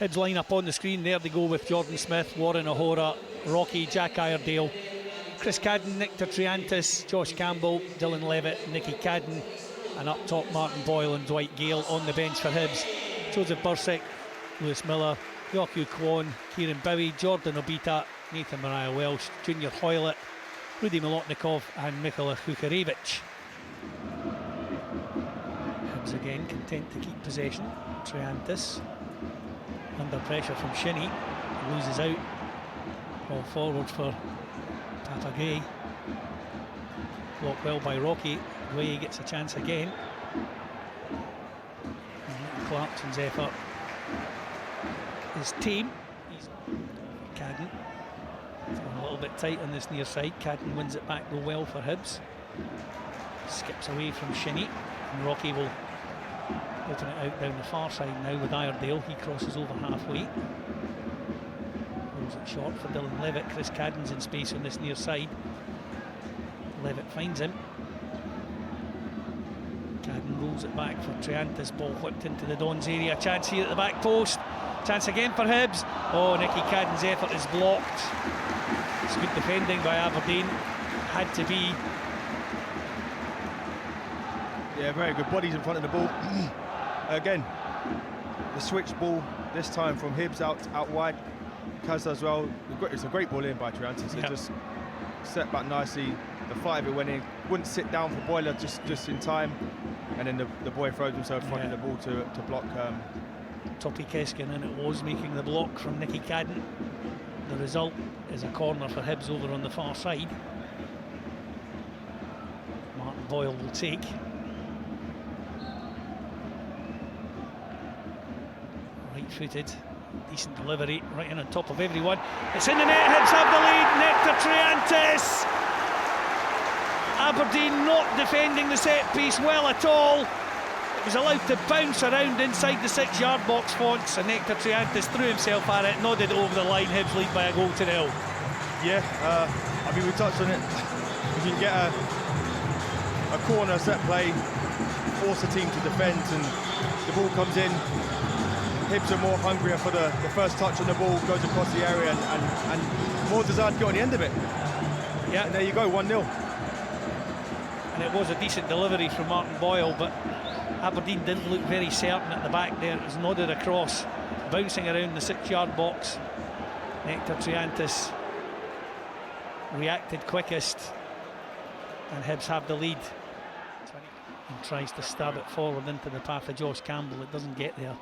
Hibs line up on the screen. There they go with Jordan Smith, Warren O'Hora, Rocky, Jack Iredale, Chris Cadden, Nick Triantis, Josh Campbell, Dylan Levitt, Nicky Cadden, and up top Martin Boyle and Dwight Gale. On the bench for Hibs, Joseph Bursick, Lewis Miller, Yoku Kwon, Kieran Bowie, Jordan Obita, Nathan Mariah Welsh, Junior Hoylett, Rudy Milotnikov and Mikola Kukarevich. Hibs again content to keep possession. Triantis under pressure from Shinnie, loses out. Ball forward for Papagay. Blocked well by Rocky. Way gets a chance again. And Clarkson's effort is team. He's Cadden. A little bit tight on this near side. Cadden wins it back though well for Hibs. Skips away from Shinnie, and Rocky will open it out down the far side now with Iredale. He crosses over halfway. Rolls it short for Dylan Levitt. Chris Cadden's in space on this near side. Levitt finds him. Cadden rolls it back for Triantis. Ball whipped into the Dons area. Chance here at the back post. Chance again for Hibs. Oh, Nicky Cadden's effort is blocked. It's good defending by Aberdeen. Had to be. Yeah, very good bodies in front of the ball. Again, the switch ball this time from Hibs out wide. Kaz as well. It's a great ball in by Triantis. It just set back nicely. The fight of it went in. Wouldn't sit down for Boiler just in time. And then the boy throws himself in front of the ball to block. Toppy Keskin, and it was making the block from Nicky Cadden. The result is a corner for Hibs over on the far side. Martin Boyle will take. Right-footed, decent delivery, right in on top of everyone. It's in the net. Hibs have the lead. Nectar Triantis. Aberdeen not defending the set piece well at all. It was allowed to bounce around inside the 6-yard box, Fonts, and Nectar Triantis threw himself at it, nodded it over the line. Hibs lead by a goal to nil. Yeah, I mean, we touched on it. If you can get a corner set play, force the team to defend, and the ball comes in, Hibs are more hungrier for the first touch on the ball, goes across the area, and more desire to get on the end of it. Yeah, and there you go, 1-0. And it was a decent delivery from Martin Boyle, but Aberdeen didn't look very certain at the back there. It was nodded across, bouncing around the 6-yard box. Nectar Triantis reacted quickest, and Hibs have the lead. And tries to stab it forward into the path of Josh Campbell. It doesn't get there.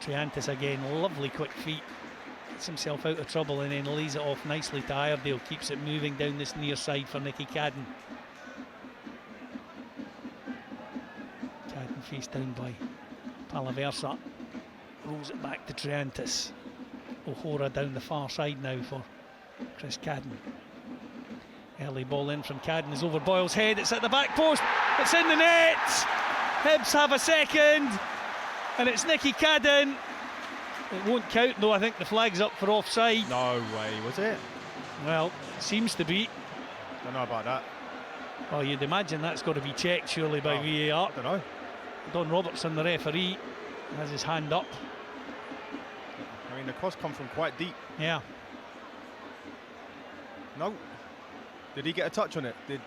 Triantis again, lovely quick feet. Gets himself out of trouble and then lays it off nicely to Iredale. Keeps it moving down this near side for Nicky Cadden. Cadden faced down by Palaversa. Rolls it back to Triantis. O'Hora down the far side now for Chris Cadden. Early ball in from Cadden is over Boyle's head. It's at the back post. It's in the net. Hibs have a second. And it's Nicky Cadden. It won't count though. I think the flag's up for offside. No way, was it? Well, it seems to be. Don't know about that. Oh, you'd imagine that's got to be checked surely by VAR. I don't know. Don Robertson, the referee, has his hand up. I mean, the cross come from quite deep. Yeah. No. Did he get a touch on it? Did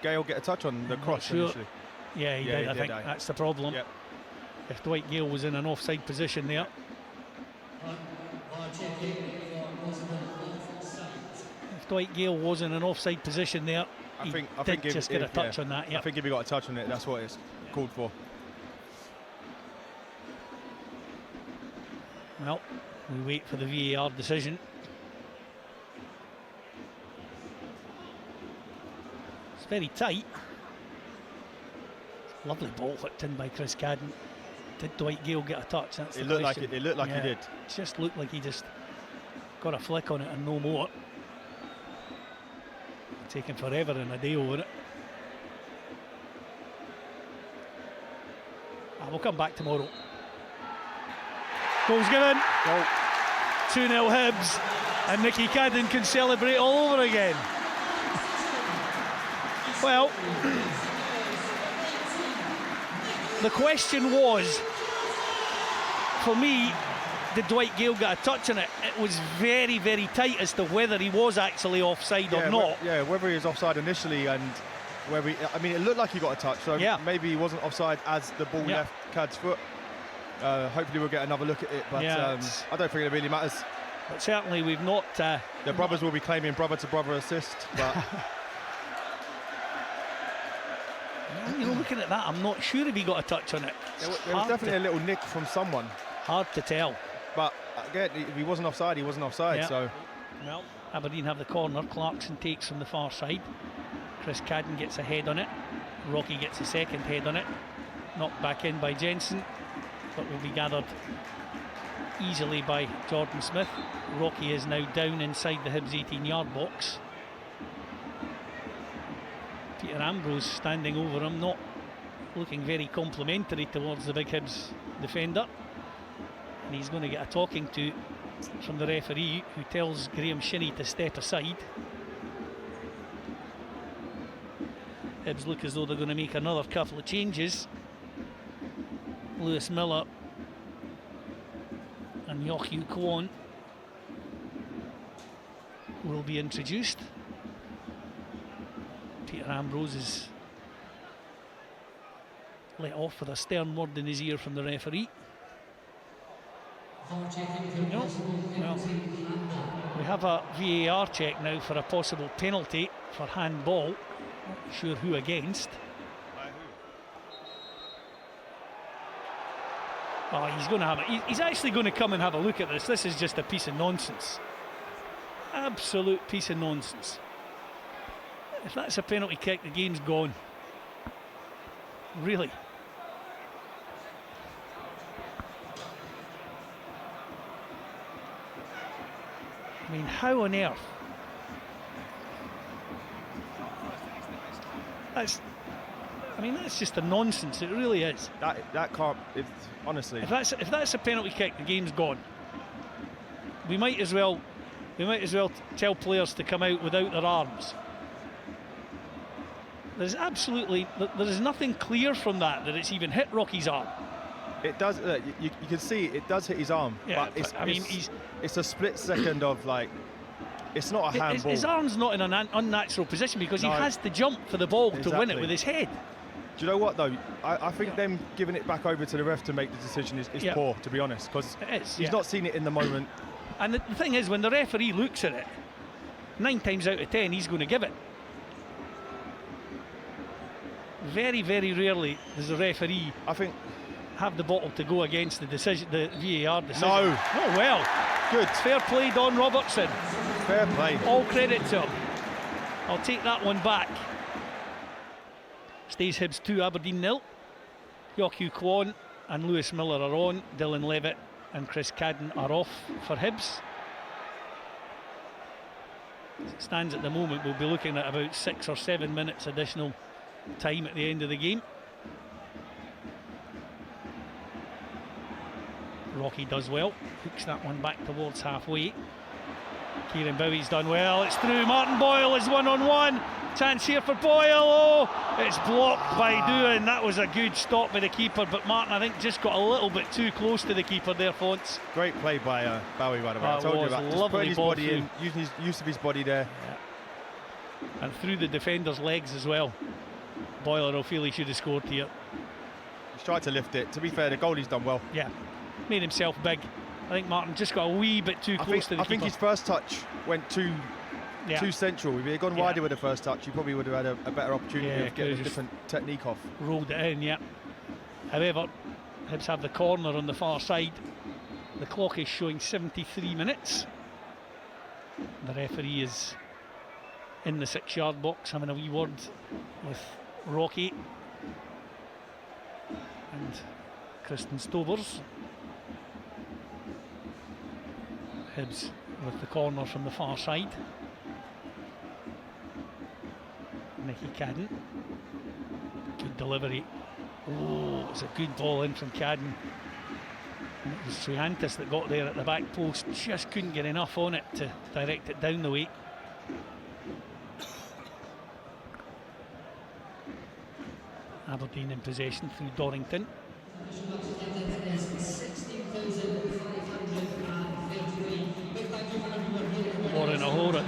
Gale get a touch on the cross initially? Yeah, he did. I think that's the problem. Yep. If Dwight Gale was in an offside position there. If Dwight Gale was in an offside position there, I think just get a touch on that. Yep. I think if he got a touch on it, that's what it's called for. Well, we wait for the VAR decision. It's very tight. Lovely ball whipped in by Chris Cadden. Did Dwight Gale get a touch? That's the question. It looked like he did. It just looked like he just got a flick on it and no more. Taking forever and a day over it. We'll come back tomorrow. Goal's given. Goal. 2-0 Hibs, and Nicky Cadden can celebrate all over again. Well, the question was, for me, did Dwight Gale get a touch on it? It was very, very tight as to whether he was actually offside or not. Whether he was offside initially and whether I mean, it looked like he got a touch, so maybe he wasn't offside as the ball left Cad's foot. Hopefully we'll get another look at it, but I don't think it really matters. But certainly we've not... the brothers will be claiming brother-to-brother assist, but... You know, looking at that, I'm not sure if he got a touch on it. There was definitely a little nick from someone. Hard to tell. But again, if he wasn't offside, he wasn't offside. So, well, Aberdeen have the corner. Clarkson takes from the far side. Chris Cadden gets a head on it. Rocky gets a second head on it. Knocked back in by Jensen, but will be gathered easily by Jordan Smith. Rocky is now down inside the Hibs 18-yard box. Peter Ambrose standing over him, not looking very complimentary towards the big Hibs defender. And he's going to get a talking to from the referee, who tells Graham Shinney to step aside. Hibs look as though they're going to make another couple of changes. Lewis Miller and Yochyu Kwon will be introduced. Peter Ambrose is let off with a stern word in his ear from the referee. No. Well, we have a VAR check now for a possible penalty for handball. Not sure who against. Oh, he's going to have it. He's actually going to come and have a look at this. This is just a piece of nonsense. Absolute piece of nonsense. If that's a penalty kick, the game's gone. Really. I mean, how on earth? That's just a nonsense. It really is. That can't. Honestly. If that's a penalty kick, the game's gone. We might as well tell players to come out without their arms. There is nothing clear from that it's even hit Rocky's arm. It does. You can see it does hit his arm. Yeah, but it's a split second of like. It's not a handball. His arm's not in an unnatural position because he has to jump for the ball to win it with his head. Do you know what though? I think them giving it back over to the ref to make the decision is poor, to be honest, because he's not seen it in the moment. And the thing is, when the referee looks at it, 9 times out of 10 he's going to give it. Very, very rarely does the referee, I think, have the bottle to go against the decision, the VAR decision. No. Oh well. Good. Fair play, Don Robertson. Fair play. All credit to him. I'll take that one back. Stays Hibs 2, Aberdeen 0. Yochyu Kwon and Lewis Miller are on. Dylan Levitt and Chris Cadden are off for Hibs. As it stands at the moment, we'll be looking at about 6 or 7 minutes additional time at the end of the game. Rocky does well, hooks that one back towards halfway. Kieran Bowie's done well, it's through. Martin Boyle is 1-on-1. Chance here for Boyle. Oh, it's blocked by Doohan. That was a good stop by the keeper, but Martin, I think, just got a little bit too close to the keeper there, Fonts. Great play by Bowie, by the way. I told you about just putting his body in, using his use of his body there. Yeah. And through the defender's legs as well. Boyle will feel he should have scored here. He's tried to lift it. To be fair, the goalie's done well. Yeah, made himself big. I think Martin just got a wee bit too close to the keeper. I think his first touch went too central. If he had gone wider with the first touch, he probably would have had a better opportunity of getting a different technique off. Rolled it in, yeah. However, Hibs have the corner on the far side. The clock is showing 73 minutes. The referee is in the 6-yard box having a wee word with Rocky and Kristen Stovers. Hibs with the corner from the far side. Nicky Cadden. Good delivery. Oh, it's a good ball in from Cadden. And it was Triantis that got there at the back post. Just couldn't get enough on it to direct it down the way. Aberdeen in possession through Dorrington.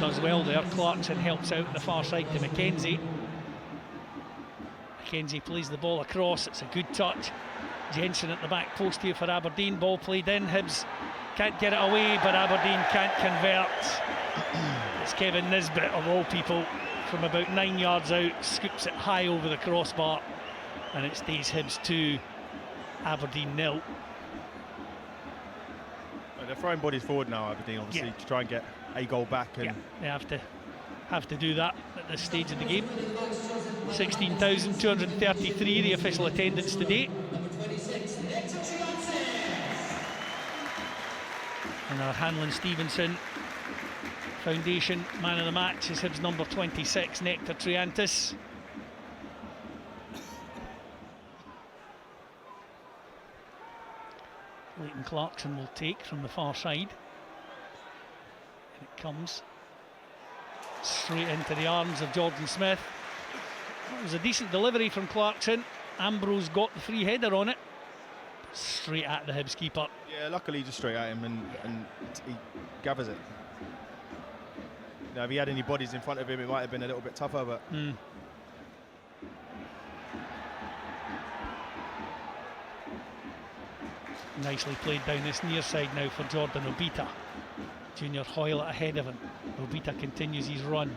does well there. Clarkson helps out the far side to McKenzie. McKenzie plays the ball across, it's a good touch. Jensen at the back post here for Aberdeen, ball played in, Hibs can't get it away, but Aberdeen can't convert. It's Kevin Nisbet, of all people, from about 9 yards out, scoops it high over the crossbar, and it stays Hibs 2, Aberdeen 0. They're throwing bodies forward now, Aberdeen, obviously, to try and get a goal back. And they have to do that at this stage of the game. 16,233 the official attendance today. And our Hanlon Stevenson Foundation man of the match is Hibs number 26, Nectar Triantis. Leighton Clarkson will take from the far side. And it comes straight into the arms of Jordan Smith. It was a decent delivery from Clarkson. Ambrose got the free header on it. Straight at the Hibs keeper. Yeah, luckily just straight at him, and he gathers it. Now, if he had any bodies in front of him, it might have been a little bit tougher, but... Nicely played down this near side now for Jordan Obita. Junior Hoylett ahead of him. Obita continues his run.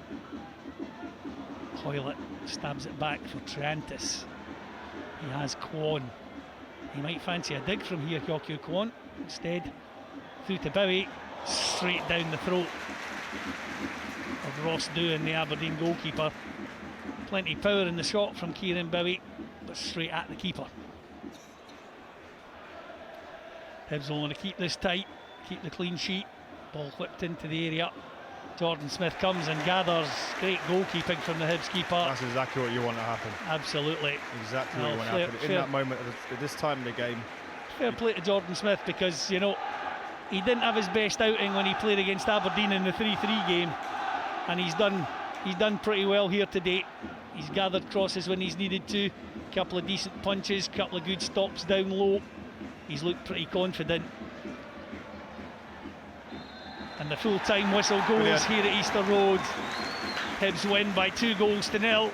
Hoylett stabs it back for Triantis. He has Kwon. He might fancy a dig from here, Hyokyu Kwon. Instead, through to Bowie, straight down the throat of Ross Doohan, the Aberdeen goalkeeper. Plenty of power in the shot from Kieran Bowie, but straight at the keeper. Hibs will want to keep this tight, keep the clean sheet. Ball whipped into the area. Jordan Smith comes and gathers. Great goalkeeping from the Hibs keeper. That's exactly what you want to happen. Absolutely. Exactly what you want to happen. In that moment, at this time in the game. Fair play to Jordan Smith, because, you know, he didn't have his best outing when he played against Aberdeen in the 3-3 game. And he's done pretty well here today. He's gathered crosses when he's needed to. Couple of decent punches, couple of good stops down low. He's looked pretty confident. And the full-time whistle goes here at Easter Road. Hibs win by 2 goals to 0.